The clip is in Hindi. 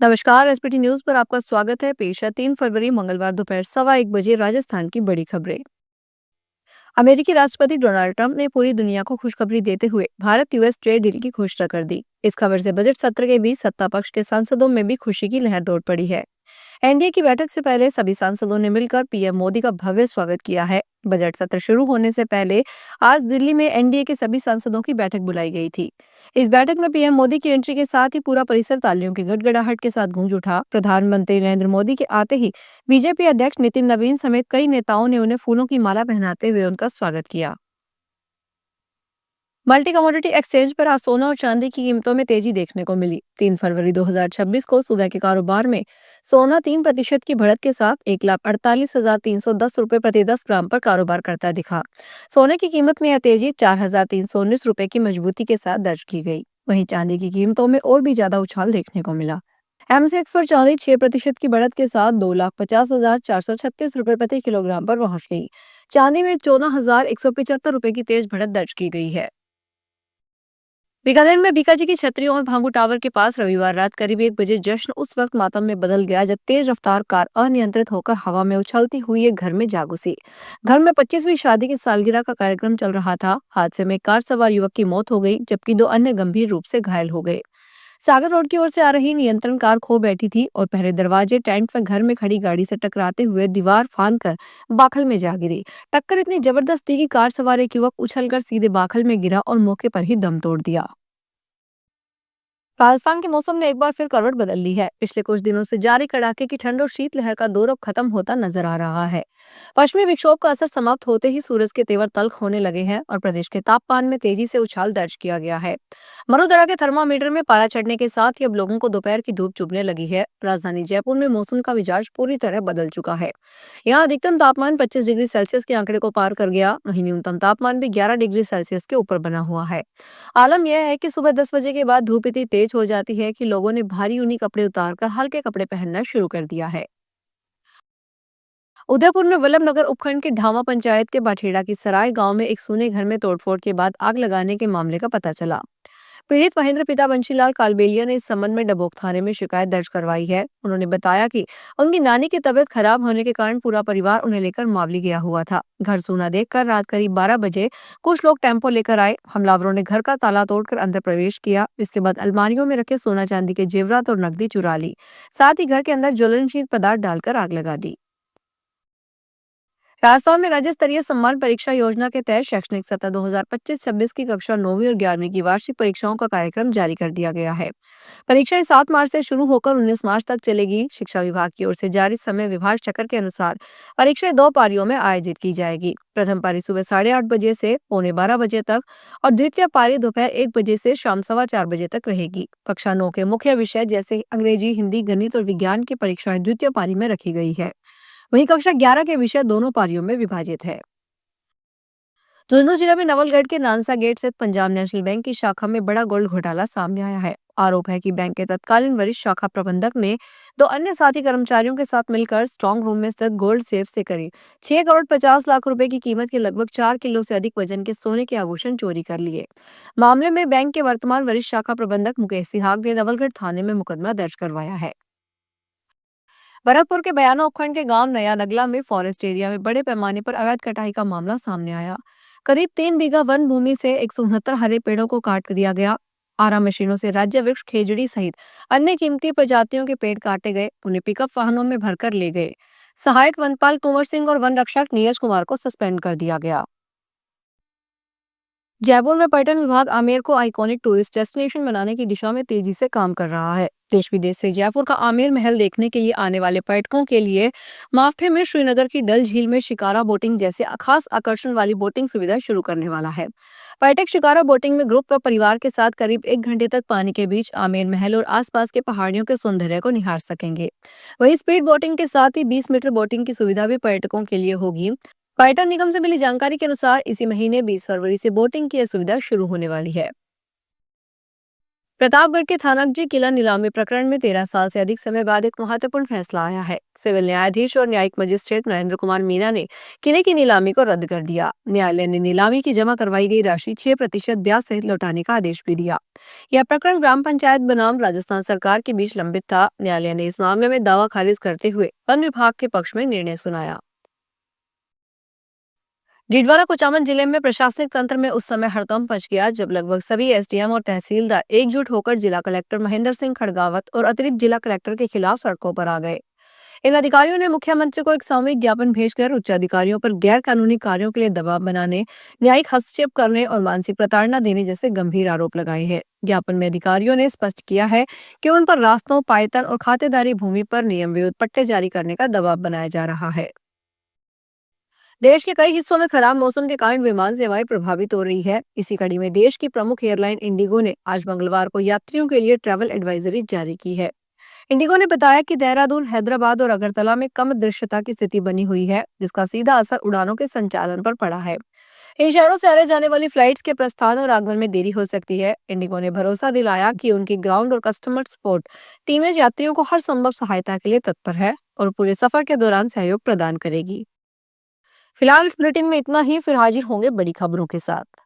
नमस्कार। एसपीटी न्यूज पर आपका स्वागत है। पेश है 3 फरवरी मंगलवार दोपहर 1:15 बजे राजस्थान की बड़ी खबरें। अमेरिकी राष्ट्रपति डोनाल्ड ट्रंप ने पूरी दुनिया को खुशखबरी देते हुए भारत यूएस ट्रेड डील की घोषणा कर दी। इस खबर से बजट सत्र के बीच सत्ता पक्ष के सांसदों में भी खुशी की लहर दौड़ पड़ी है। एनडीए की बैठक से पहले सभी सांसदों ने मिलकर पीएम मोदी का भव्य स्वागत किया है। बजट सत्र शुरू होने से पहले आज दिल्ली में एनडीए के सभी सांसदों की बैठक बुलाई गई थी। इस बैठक में पीएम मोदी की एंट्री के साथ ही पूरा परिसर तालियों की गड़गड़ाहट के साथ गूंज उठा। प्रधानमंत्री नरेंद्र मोदी के आते ही बीजेपी अध्यक्ष नितिन नवीन समेत कई नेताओं ने उन्हें फूलों की माला पहनाते हुए उनका स्वागत किया। मल्टी कमोडिटी एक्सचेंज पर आज सोना और चांदी की कीमतों में तेजी देखने को मिली। 3 फरवरी 2026 को सुबह के कारोबार में सोना 3% की बढ़त के साथ 1,48,310 रुपए प्रति 10 ग्राम पर कारोबार करता दिखा। सोने की कीमत में यह तेजी 4,319 रुपए की मजबूती के साथ दर्ज की गई। वहीं चांदी की कीमतों में और भी ज्यादा उछाल देखने को मिला। एमसीएक्स पर चांदी 6% की बढ़त के साथ 2,50,436 रुपए प्रति किलोग्राम पर पहुंच गई। चांदी में 14,175 रुपए की तेज बढ़त दर्ज की गई है। बीकानेर में बीकाजी की छतरियों और भांगू टावर के पास रविवार रात करीब 1 बजे जश्न उस वक्त मातम में बदल गया जब तेज रफ्तार कार अनियंत्रित होकर हवा में उछलती हुई एक घर में जा घुसी। घर में 25वीं शादी की सालगिरह का कार्यक्रम चल रहा था। हादसे में कार सवार युवक की मौत हो गई जबकि 2 अन्य गंभीर रूप से घायल हो गए। सागर रोड की ओर से आ रही नियंत्रण कार खो बैठी थी और पहले दरवाजे टेंट में घर में खड़ी गाड़ी से टकराते हुए दीवार फांदकर बाखल में जा गिरी। टक्कर इतनी जबरदस्त थी कि कार सवार एक युवक उछलकर सीधे बाखल में गिरा और मौके पर ही दम तोड़ दिया। राजस्थान के मौसम ने एक बार फिर करवट बदल ली है। पिछले कुछ दिनों से जारी कड़ाके की ठंड और शीतलहर का दौर अब खत्म होता नजर आ रहा है। पश्चिमी विक्षोभ का असर समाप्त होते ही सूरज के तेवर तल्ख होने लगे हैं और प्रदेश के तापमान में तेजी से उछाल दर्ज किया गया है। मरुधरा के थर्मामीटर में पारा चढ़ने के साथ ही अब लोगों को दोपहर की धूप चुभने लगी है। राजधानी जयपुर में मौसम का मिजाज पूरी तरह बदल चुका है। यहाँ अधिकतम तापमान 25 डिग्री सेल्सियस के आंकड़े को पार कर गया। वहीं न्यूनतम तापमान भी 11 डिग्री सेल्सियस के ऊपर बना हुआ है। आलम यह है कि सुबह 10 बजे के बाद धूप इतनी तेज हो जाती है कि लोगों ने भारी ऊनी कपड़े उतारकर हल्के कपड़े पहनना शुरू कर दिया है। उदयपुर में वल्लभ नगर उपखंड के ढामा पंचायत के बाठेड़ा की सराय गांव में एक सूने घर में तोड़फोड़ के बाद आग लगाने के मामले का पता चला। पीड़ित महेंद्र पिता बंशीलाल कालबेलिया ने इस संबंध में डबोक थाने में शिकायत दर्ज करवाई है। उन्होंने बताया कि उनकी नानी की तबीयत खराब होने के कारण पूरा परिवार उन्हें लेकर मावली गया हुआ था। घर सूना देखकर रात करीब 12 बजे कुछ लोग टेम्पो लेकर आए। हमलावरों ने घर का ताला तोड़कर अंदर प्रवेश किया। इसके बाद अलमारियों में रखे सोना चांदी के जेवरात और नकदी चुरा ली। साथ ही घर के अंदर ज्वलनशील पदार्थ डालकर आग लगा दी। राजस्थान में राज्य स्तरीय सम्मान परीक्षा योजना के तहत शैक्षणिक सत्र 2025-26 की कक्षा 9वीं और 11वीं की वार्षिक परीक्षाओं का कार्यक्रम जारी कर दिया गया है। परीक्षाएं 7 मार्च से शुरू होकर 19 मार्च तक चलेगी। शिक्षा विभाग की ओर से जारी समय विभाग चक्र के अनुसार परीक्षाएं 2 पारियों में आयोजित की जाएगी। प्रथम पारी सुबह 8:30 बजे से 11:45 बजे तक और द्वितीय पारी दोपहर 1 बजे से शाम 4:15 बजे तक रहेगी। कक्षा 9 के मुख्य विषय जैसे अंग्रेजी, हिंदी, गणित और विज्ञान की परीक्षाएं द्वितीय पारी में रखी गई है। वहीं कक्षा 11 के विषय दोनों पारियों में विभाजित है। झुंझुनू जिले में नवलगढ़ के नानसा गेट स्थित पंजाब नेशनल बैंक की शाखा में बड़ा गोल्ड घोटाला सामने आया है। आरोप है कि बैंक के तत्कालीन वरिष्ठ शाखा प्रबंधक ने 2 अन्य साथी कर्मचारियों के साथ मिलकर स्ट्रांग रूम में स्थित गोल्ड सेफ से करीब 6 करोड़ 50 लाख रुपए की कीमत के लगभग 4 किलो से अधिक वजन के सोने के आभूषण चोरी कर लिए। मामले में बैंक के वर्तमान वरिष्ठ शाखा प्रबंधक मुकेश सिहाग ने नवलगढ़ थाने में मुकदमा दर्ज करवाया है। भरतपुर के बयाना उपखंड के गांव नया नगला में फॉरेस्ट एरिया में बड़े पैमाने पर अवैध कटाई का मामला सामने आया। करीब 3 बीघा वन भूमि से 169 हरे पेड़ों को काट दिया गया। आरा मशीनों से राज्य वृक्ष खेजड़ी सहित अन्य कीमती प्रजातियों के पेड़ काटे गए। उन्हें पिकअप वाहनों में भरकर ले गए। सहायक वनपाल कुंवर सिंह और वन रक्षक नीरज कुमार को सस्पेंड कर दिया गया। जयपुर में पर्यटन विभाग आमेर को आइकॉनिक टूरिस्ट डेस्टिनेशन बनाने की दिशा में तेजी से काम कर रहा है। देश विदेश से जयपुर का आमेर महल देखने के लिए आने वाले पर्यटकों के लिए माफे में श्रीनगर की डल झील में शिकारा बोटिंग जैसे खास आकर्षण वाली बोटिंग सुविधा शुरू करने वाला है। पर्यटक शिकारा बोटिंग में ग्रुप व परिवार के साथ करीब 1 घंटे तक पानी के बीच आमेर महल और आसपास के पहाड़ियों के सौंदर्य को निहार सकेंगे। वहीं स्पीड बोटिंग के साथ ही 20 मीटर बोटिंग की सुविधा भी पर्यटकों के लिए होगी। पर्यटन निगम से मिली जानकारी के अनुसार इसी महीने 20 फरवरी से बोटिंग की यह सुविधा शुरू होने वाली है। प्रतापगढ़ के थानाजी किला नीलामी प्रकरण में 13 साल से अधिक समय बाद एक महत्वपूर्ण फैसला आया है। सिविल न्यायाधीश और न्यायिक मजिस्ट्रेट नरेंद्र कुमार मीना ने किले की नीलामी को रद्द कर दिया। न्यायालय ने नीलामी की जमा करवाई गई राशि 6% ब्याज सहित लौटाने का आदेश भी दिया। यह प्रकरण ग्राम पंचायत बनाम राजस्थान सरकार के बीच लंबित था। न्यायालय ने इस मामले में दावा खारिज करते हुए वन विभाग के पक्ष में निर्णय सुनाया। डीडवाना कुचामन जिले में प्रशासनिक तंत्र में उस समय हड़कंप मच गया जब लगभग सभी एसडीएम और तहसीलदार एकजुट होकर जिला कलेक्टर महेंद्र सिंह खड़गावत और अतिरिक्त जिला कलेक्टर के खिलाफ सड़कों पर आ गए। इन अधिकारियों ने मुख्यमंत्री को एक सामूहिक ज्ञापन भेजकर उच्च अधिकारियों पर गैर कानूनी कार्यों के लिए दबाव बनाने, न्यायिक हस्तक्षेप करने और मानसिक प्रताड़ना देने जैसे गंभीर आरोप लगाए हैं। ज्ञापन में अधिकारियों ने स्पष्ट किया है कि उन पर रास्तों, पायतन और खातेदारी भूमि पर नियम विरुद्ध पट्टे जारी करने का दबाव बनाया जा रहा है। देश के कई हिस्सों में खराब मौसम के कारण विमान सेवाएं प्रभावित हो रही है। इसी कड़ी में देश की प्रमुख एयरलाइन इंडिगो ने आज मंगलवार को यात्रियों के लिए ट्रैवल एडवाइजरी जारी की है। इंडिगो ने बताया कि देहरादून, हैदराबाद और अगरतला में कम दृश्यता की स्थिति बनी हुई है, जिसका सीधा असर उड़ानों के संचालन पर पड़ा है। इन शहरों से आने जाने वाली फ्लाइट्स के प्रस्थान और आगमन में देरी हो सकती है। इंडिगो ने भरोसा दिलाया कि उनकी ग्राउंड और कस्टमर सपोर्ट टीमें यात्रियों को हर संभव सहायता के लिए तत्पर है और पूरे सफर के दौरान सहयोग प्रदान करेगी। फिलहाल इस बुलेटिन में इतना ही, फिर हाजिर होंगे बड़ी खबरों के साथ।